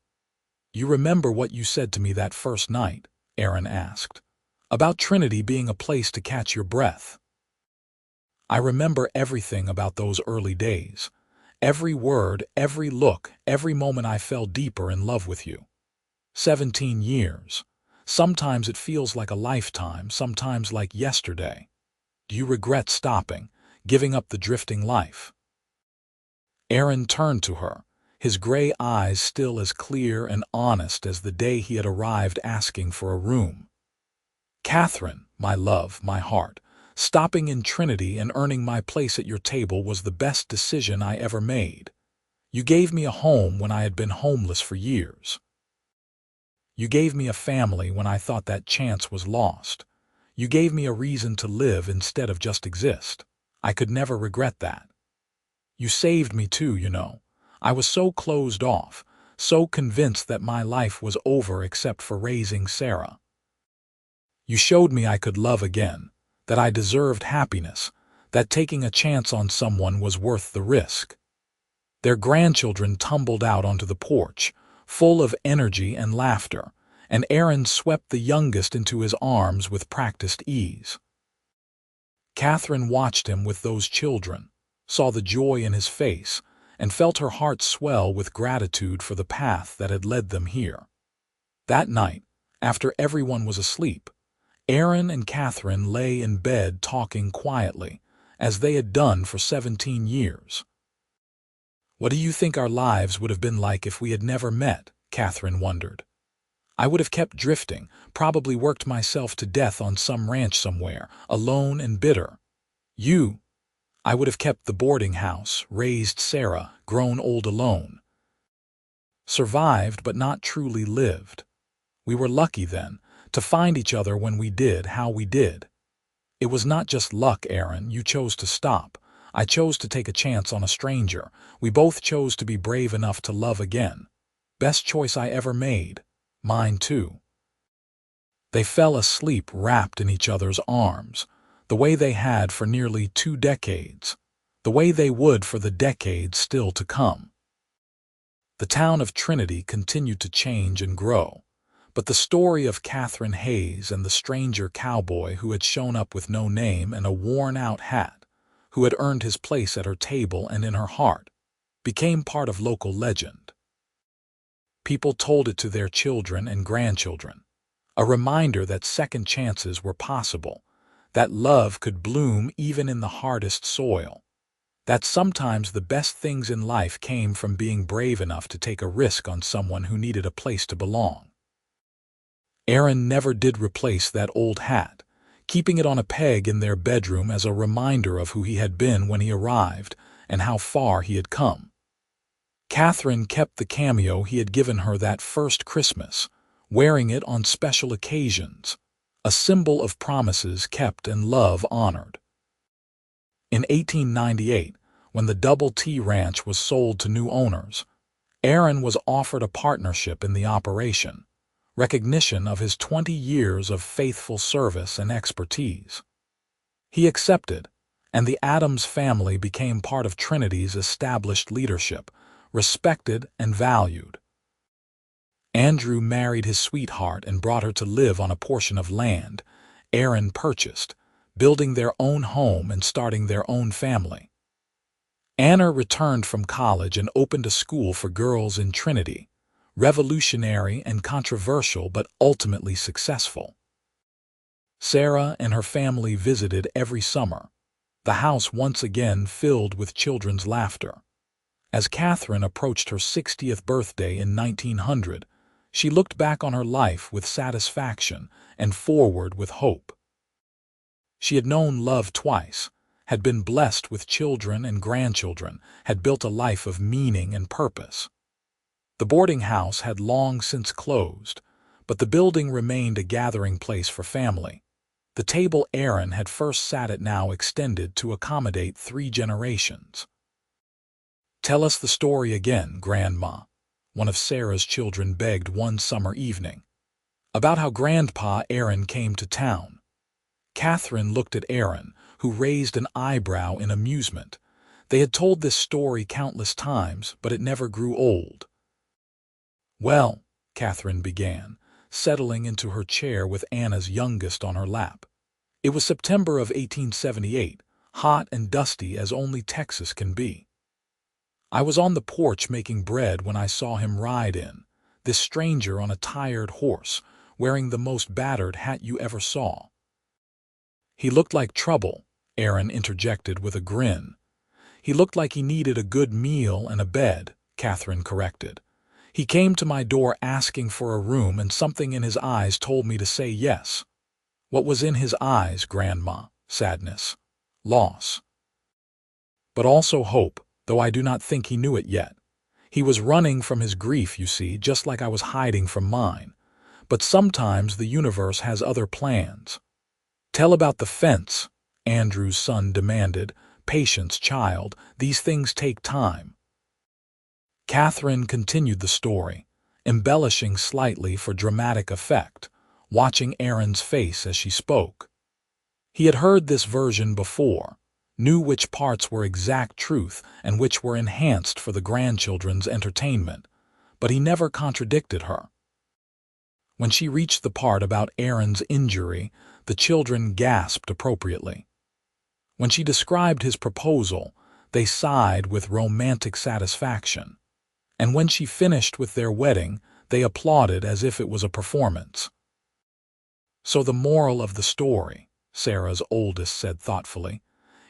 "You remember what you said to me that first night?" Aaron asked. "About Trinity being a place to catch your breath." "I remember everything about those early days. Every word, every look, every moment I fell deeper in love with you. 17 years. Sometimes it feels like a lifetime, sometimes like yesterday. Do you regret stopping, giving up the drifting life?" Aaron turned to her, his gray eyes still as clear and honest as the day he had arrived asking for a room. "Katherine, my love, my heart, stopping in Trinity and earning my place at your table was the best decision I ever made. You gave me a home when I had been homeless for years. You gave me a family when I thought that chance was lost. You gave me a reason to live instead of just exist. I could never regret that. You saved me too, you know. I was so closed off, so convinced that my life was over except for raising Sarah. You showed me I could love again, that I deserved happiness, that taking a chance on someone was worth the risk." Their grandchildren tumbled out onto the porch, full of energy and laughter, and Aaron swept the youngest into his arms with practiced ease. Katherine watched him with those children, saw the joy in his face, and felt her heart swell with gratitude for the path that had led them here. That night, after everyone was asleep, Aaron and Katherine lay in bed talking quietly, as they had done for 17 years. "What do you think our lives would have been like if we had never met?" Katherine wondered. "I would have kept drifting, probably worked myself to death on some ranch somewhere, alone and bitter. You, I would have kept the boarding house, raised Sarah, grown old alone. Survived but not truly lived. We were lucky then, to find each other when we did, how we did. It was not just luck, Aaron. You chose to stop. I chose to take a chance on a stranger. We both chose to be brave enough to love again. Best choice I ever made. Mine too." They fell asleep wrapped in each other's arms, the way they had for nearly 2 decades, the way they would for the decades still to come. The town of Trinity continued to change and grow, but the story of Katherine Hayes and the stranger cowboy who had shown up with no name and a worn-out hat, who had earned his place at her table and in her heart, became part of local legend. People told it to their children and grandchildren, a reminder that second chances were possible, that love could bloom even in the hardest soil, that sometimes the best things in life came from being brave enough to take a risk on someone who needed a place to belong. Aaron never did replace that old hat, keeping it on a peg in their bedroom as a reminder of who he had been when he arrived and how far he had come. Katherine kept the cameo he had given her that first Christmas, wearing it on special occasions, a symbol of promises kept and love honored. In 1898, when the Double T Ranch was sold to new owners, Aaron was offered a partnership in the operation, recognition of his 20 years of faithful service and expertise. He accepted, and the Adams family became part of Trinity's established leadership, respected and valued. Andrew married his sweetheart and brought her to live on a portion of land Aaron purchased, building their own home and starting their own family. Anna returned from college and opened a school for girls in Trinity, revolutionary and controversial but ultimately successful. Sarah and her family visited every summer, the house once again filled with children's laughter. As Katherine approached her 60th birthday in 1900, she looked back on her life with satisfaction and forward with hope. She had known love twice, had been blessed with children and grandchildren, had built a life of meaning and purpose. The boarding house had long since closed, but the building remained a gathering place for family. The table Aaron had first sat at now extended to accommodate 3 generations. "Tell us the story again, Grandma," one of Sarah's children begged one summer evening. "About how Grandpa Aaron came to town." Katherine looked at Aaron, who raised an eyebrow in amusement. They had told this story countless times, but it never grew old. "Well," Katherine began, settling into her chair with Anna's youngest on her lap. It was September of 1878, hot and dusty as only Texas can be. I was on the porch making bread when I saw him ride in, this stranger on a tired horse, wearing the most battered hat you ever saw. "He looked like trouble," Aaron interjected with a grin. "He looked like he needed a good meal and a bed," Katherine corrected. "He came to my door asking for a room, and something in his eyes told me to say yes." "What was in his eyes, Grandma?" "Sadness. Loss. But also hope, though I do not think he knew it yet. He was running from his grief, you see, just like I was hiding from mine. But sometimes the universe has other plans." "Tell about the fence," Andrew's son demanded. "Patience, child. These things take time." Katherine continued the story, embellishing slightly for dramatic effect, watching Aaron's face as she spoke. He had heard this version before, knew which parts were exact truth and which were enhanced for the grandchildren's entertainment, but he never contradicted her. When she reached the part about Aaron's injury, the children gasped appropriately. When she described his proposal, they sighed with romantic satisfaction. And when she finished with their wedding, they applauded as if it was a performance. "So the moral of the story," Sarah's oldest said thoughtfully,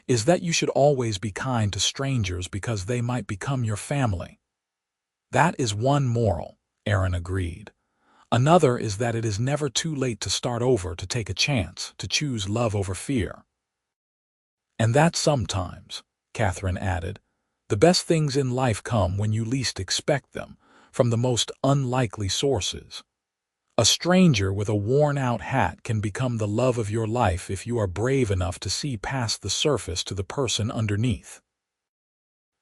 "is that you should always be kind to strangers because they might become your family." "That is one moral," Aaron agreed. "Another is that it is never too late to start over, to take a chance, to choose love over fear." "And that sometimes," Katherine added, "the best things in life come when you least expect them, from the most unlikely sources. A stranger with a worn-out hat can become the love of your life if you are brave enough to see past the surface to the person underneath."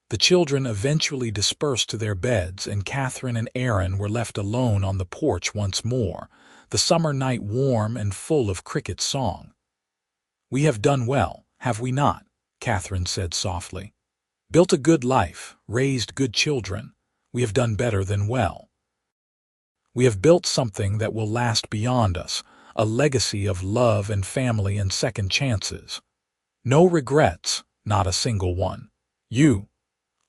The children eventually dispersed to their beds, and Katherine and Aaron were left alone on the porch once more, the summer night warm and full of cricket song. "We have done well, have we not?" Katherine said softly. "Built a good life, raised good children. We have done better than well. We have built something that will last beyond us, a legacy of love and family and second chances. No regrets, not a single one. You.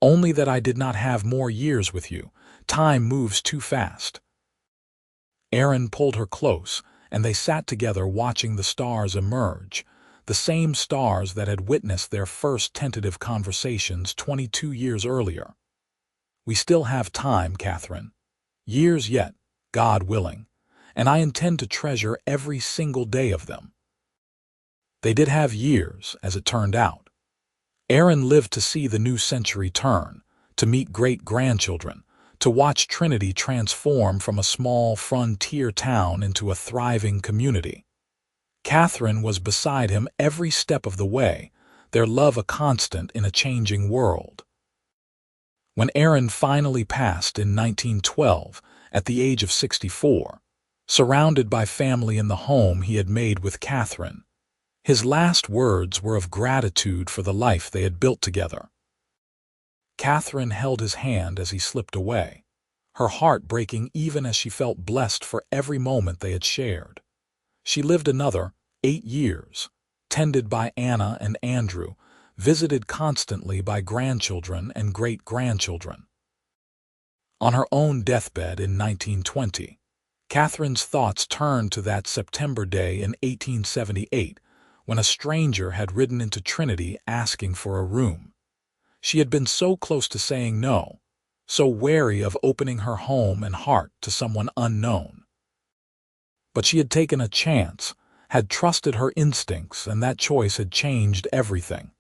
Only that I did not have more years with you. Time moves too fast." Aaron pulled her close, and they sat together watching the stars emerge, the same stars that had witnessed their first tentative conversations 22 years earlier. "We still have time, Katherine. Years yet, God willing, and I intend to treasure every single day of them." They did have years, as it turned out. Aaron lived to see the new century turn, to meet great-grandchildren, to watch Trinity transform from a small frontier town into a thriving community. Katherine was beside him every step of the way, their love a constant in a changing world. When Aaron finally passed in 1912, at the age of 64, surrounded by family in the home he had made with Katherine, his last words were of gratitude for the life they had built together. Katherine held his hand as he slipped away, her heart breaking even as she felt blessed for every moment they had shared. She lived another 8 years, tended by Anna and Andrew, visited constantly by grandchildren and great-grandchildren. On her own deathbed in 1920, Katherine's thoughts turned to that September day in 1878, when a stranger had ridden into Trinity asking for a room. She had been so close to saying no, so wary of opening her home and heart to someone unknown. But she had taken a chance, had trusted her instincts, and that choice had changed everything.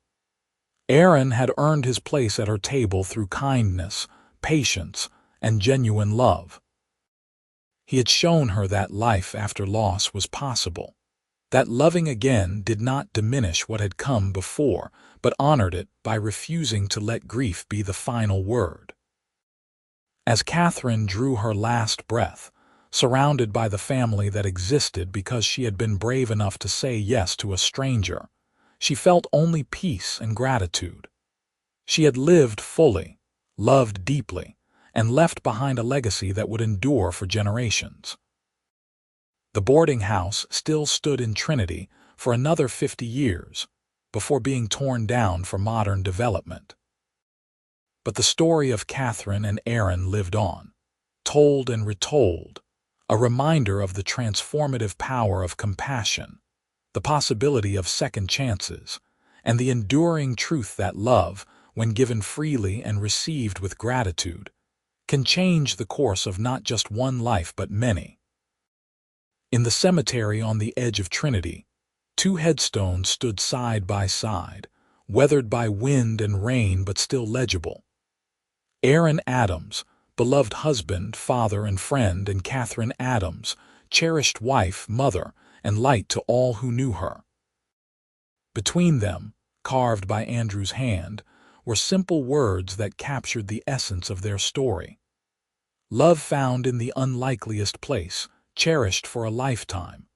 Aaron had earned his place at her table through kindness, patience, and genuine love. He had shown her that life after loss was possible, that loving again did not diminish what had come before, but honored it by refusing to let grief be the final word. As Katherine drew her last breath, surrounded by the family that existed because she had been brave enough to say yes to a stranger, she felt only peace and gratitude. She had lived fully, loved deeply, and left behind a legacy that would endure for generations. The boarding house still stood in Trinity for another 50 years before being torn down for modern development. But the story of Katherine and Aaron lived on, told and retold, a reminder of the transformative power of compassion, the possibility of second chances, and the enduring truth that love, when given freely and received with gratitude, can change the course of not just one life but many. In the cemetery on the edge of Trinity, two headstones stood side by side, weathered by wind and rain but still legible. Aaron Adams, beloved husband, father, and friend, and Katherine Adams, cherished wife, mother, and light to all who knew her. Between them, carved by Andrew's hand, were simple words that captured the essence of their story. Love found in the unlikeliest place, cherished for a lifetime.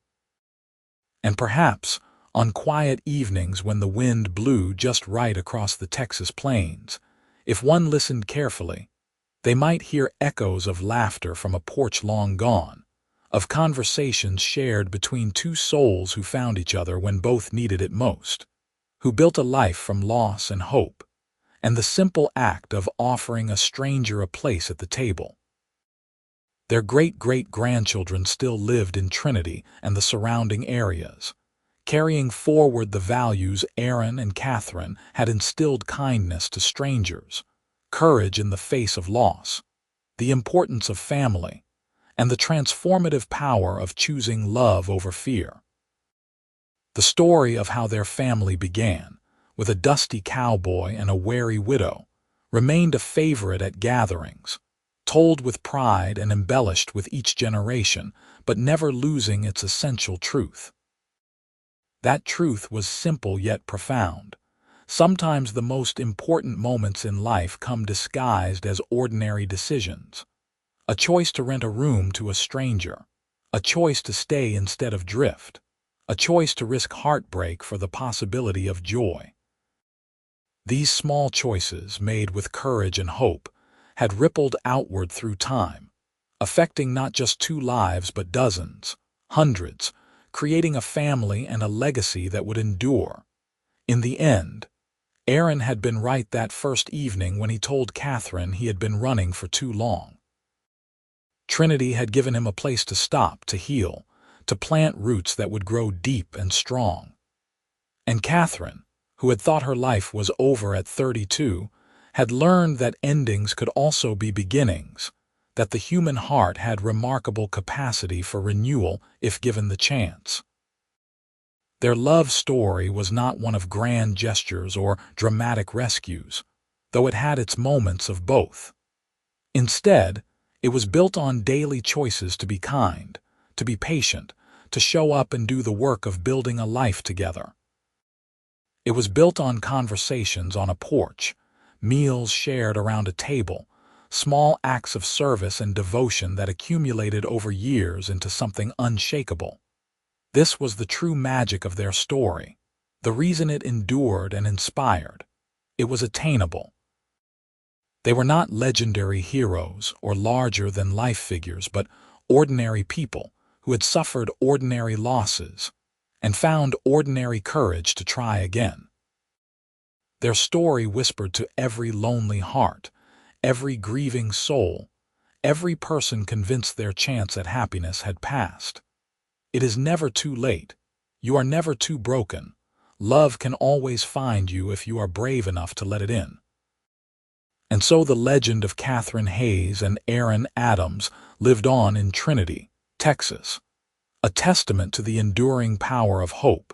And perhaps, on quiet evenings when the wind blew just right across the Texas plains, if one listened carefully, they might hear echoes of laughter from a porch long gone, of conversations shared between two souls who found each other when both needed it most, who built a life from loss and hope, and the simple act of offering a stranger a place at the table. Their great-great-grandchildren still lived in Trinity and the surrounding areas, carrying forward the values Aaron and Katherine had instilled: kindness to strangers, courage in the face of loss, the importance of family, and the transformative power of choosing love over fear. The story of how their family began, with a dusty cowboy and a wary widow, remained a favorite at gatherings, told with pride and embellished with each generation, but never losing its essential truth. That truth was simple yet profound. Sometimes the most important moments in life come disguised as ordinary decisions. A choice to rent a room to a stranger, a choice to stay instead of drift, a choice to risk heartbreak for the possibility of joy. These small choices, made with courage and hope, had rippled outward through time, affecting not just two lives but dozens, hundreds, creating a family and a legacy that would endure. In the end, Aaron had been right that first evening when he told Katherine he had been running for too long. Trinity had given him a place to stop, to heal, to plant roots that would grow deep and strong. And Katherine, who had thought her life was over at 32, had learned that endings could also be beginnings, that the human heart had remarkable capacity for renewal if given the chance. Their love story was not one of grand gestures or dramatic rescues, though it had its moments of both. Instead, it was built on daily choices to be kind, to be patient, to show up and do the work of building a life together. It was built on conversations on a porch, meals shared around a table, small acts of service and devotion that accumulated over years into something unshakable. This was the true magic of their story, the reason it endured and inspired. It was attainable. They were not legendary heroes or larger-than-life figures, but ordinary people who had suffered ordinary losses and found ordinary courage to try again. Their story whispered to every lonely heart, every grieving soul, every person convinced their chance at happiness had passed. It is never too late. You are never too broken. Love can always find you if you are brave enough to let it in. And so the legend of Katherine Hayes and Aaron Adams lived on in Trinity, Texas, a testament to the enduring power of hope,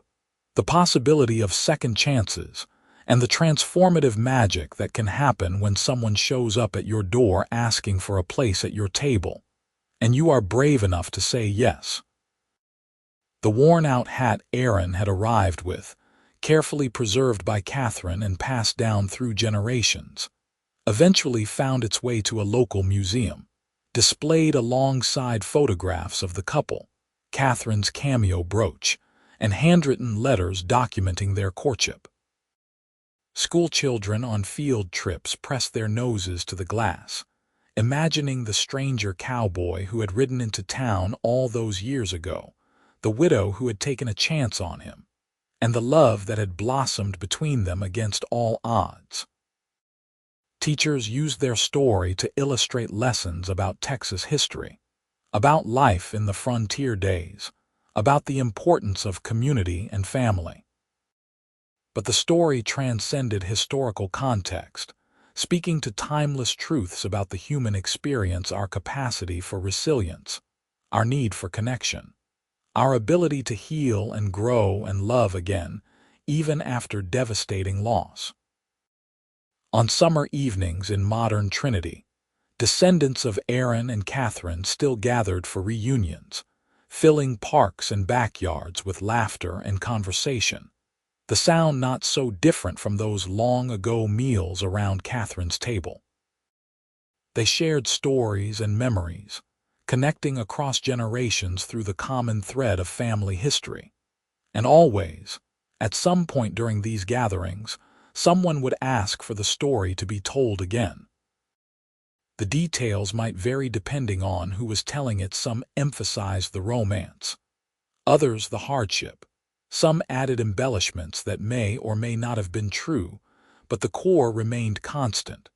the possibility of second chances, and the transformative magic that can happen when someone shows up at your door asking for a place at your table, and you are brave enough to say yes. The worn-out hat Aaron had arrived with, carefully preserved by Katherine and passed down through generations, eventually found its way to a local museum, displayed alongside photographs of the couple, Katherine's cameo brooch, and handwritten letters documenting their courtship. School children on field trips pressed their noses to the glass, imagining the stranger cowboy who had ridden into town all those years ago, the widow who had taken a chance on him, and the love that had blossomed between them against all odds. Teachers used their story to illustrate lessons about Texas history, about life in the frontier days, about the importance of community and family. But the story transcended historical context, speaking to timeless truths about the human experience, our capacity for resilience, our need for connection, our ability to heal and grow and love again, even after devastating loss. On summer evenings in modern Trinity, descendants of Aaron and Katherine still gathered for reunions, filling parks and backyards with laughter and conversation, the sound not so different from those long-ago meals around Katherine's table. They shared stories and memories, connecting across generations through the common thread of family history. And always, at some point during these gatherings, someone would ask for the story to be told again. The details might vary depending on who was telling it. Some emphasized the romance, others the hardship. Some added embellishments that may or may not have been true, but the core remained constant.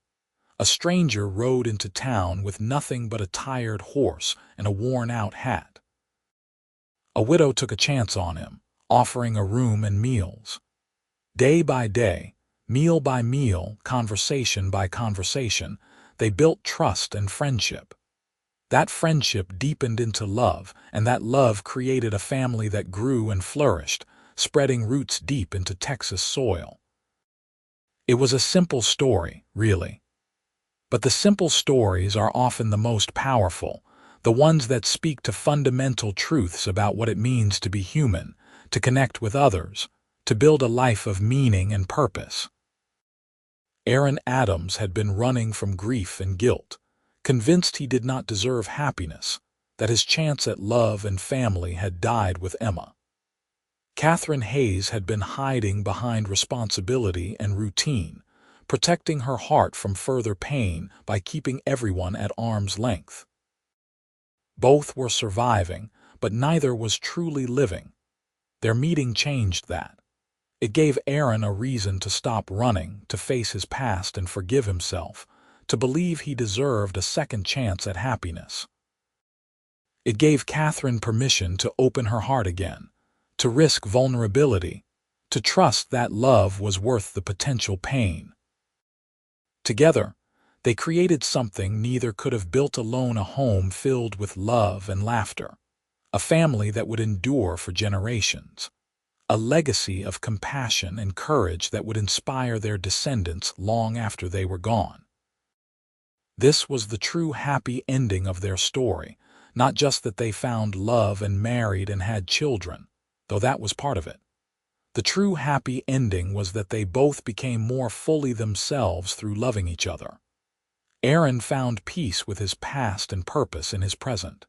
A stranger rode into town with nothing but a tired horse and a worn-out hat. A widow took a chance on him, offering a room and meals. Day by day, meal by meal, conversation by conversation, they built trust and friendship. That friendship deepened into love, and that love created a family that grew and flourished, spreading roots deep into Texas soil. It was a simple story, really. But the simple stories are often the most powerful, the ones that speak to fundamental truths about what it means to be human, to connect with others, to build a life of meaning and purpose. Aaron Adams had been running from grief and guilt, convinced he did not deserve happiness, that his chance at love and family had died with Emma. Katherine Hayes had been hiding behind responsibility and routine, protecting her heart from further pain by keeping everyone at arm's length. Both were surviving, but neither was truly living. Their meeting changed that. It gave Aaron a reason to stop running, to face his past and forgive himself, to believe he deserved a second chance at happiness. It gave Katherine permission to open her heart again, to risk vulnerability, to trust that love was worth the potential pain. Together, they created something neither could have built alone, a home filled with love and laughter, a family that would endure for generations, a legacy of compassion and courage that would inspire their descendants long after they were gone. This was the true happy ending of their story, not just that they found love and married and had children, though that was part of it. The true happy ending was that they both became more fully themselves through loving each other. Aaron found peace with his past and purpose in his present.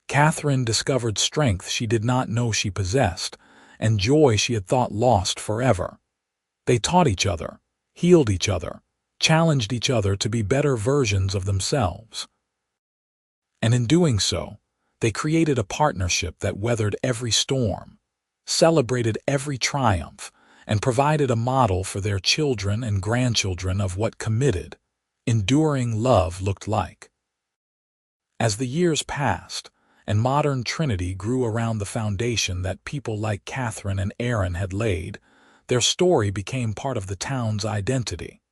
Katherine discovered strength she did not know she possessed, and joy she had thought lost forever. They taught each other, healed each other, challenged each other to be better versions of themselves. And in doing so, they created a partnership that weathered every storm, celebrated every triumph, and provided a model for their children and grandchildren of what committed, enduring love looked like. As the years passed, and modern Trinity grew around the foundation that people like Katherine and Aaron had laid, their story became part of the town's identity.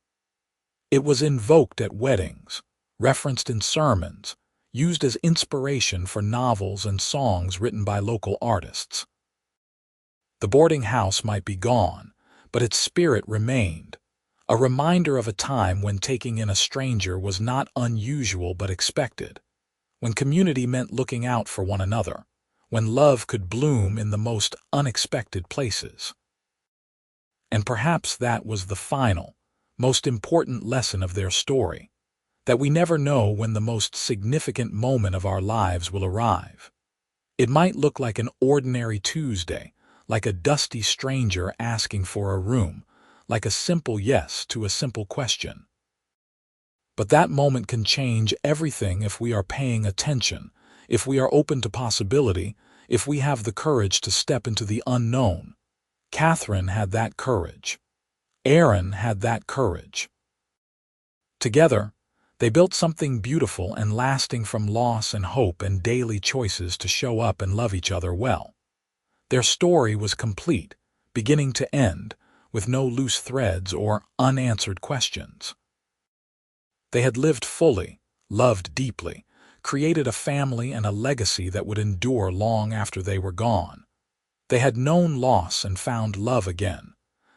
It was invoked at weddings, referenced in sermons, used as inspiration for novels and songs written by local artists. The boarding house might be gone, but its spirit remained, a reminder of a time when taking in a stranger was not unusual but expected, when community meant looking out for one another, when love could bloom in the most unexpected places. And perhaps that was the final, most important lesson of their story, that we never know when the most significant moment of our lives will arrive. It might look like an ordinary Tuesday, like a dusty stranger asking for a room, like a simple yes to a simple question. But that moment can change everything if we are paying attention, if we are open to possibility, if we have the courage to step into the unknown. Katherine had that courage. Aaron had that courage. Together, they built something beautiful and lasting from loss and hope and daily choices to show up and love each other well. Their story was complete, beginning to end, with no loose threads or unanswered questions. They had lived fully, loved deeply, created a family and a legacy that would endure long after they were gone. They had known loss and found love again.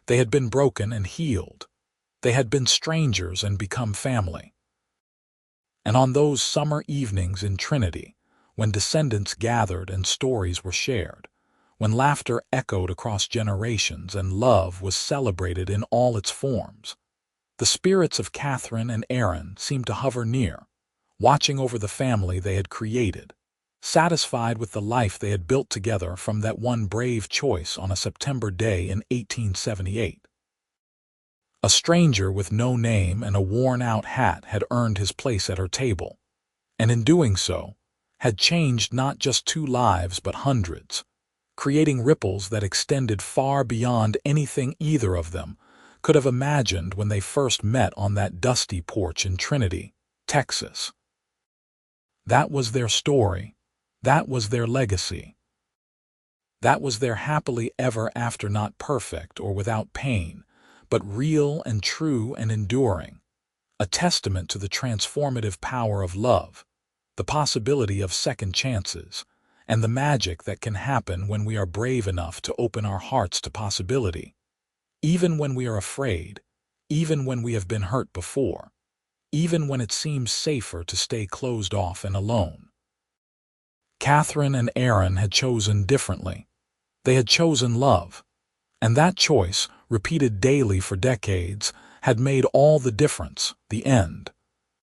They had been broken and healed. They had been strangers and become family. And on those summer evenings in Trinity, when descendants gathered and stories were shared, when laughter echoed across generations and love was celebrated in all its forms, the spirits of Katherine and Aaron seemed to hover near, watching over the family they had created, satisfied with the life they had built together from that one brave choice on a September day in 1878. A stranger with no name and a worn-out hat had earned his place at her table, and in doing so, had changed not just 2 lives but hundreds, creating ripples that extended far beyond anything either of them could have imagined when they first met on that dusty porch in Trinity, Texas. That was their story. That was their legacy. That was their happily ever after, not perfect or without pain, but real and true and enduring, a testament to the transformative power of love, the possibility of second chances, and the magic that can happen when we are brave enough to open our hearts to possibility, even when we are afraid, even when we have been hurt before, even when it seems safer to stay closed off and alone. Katherine and Aaron had chosen differently. They had chosen love, and that choice, repeated daily for decades, had made all the difference. The end.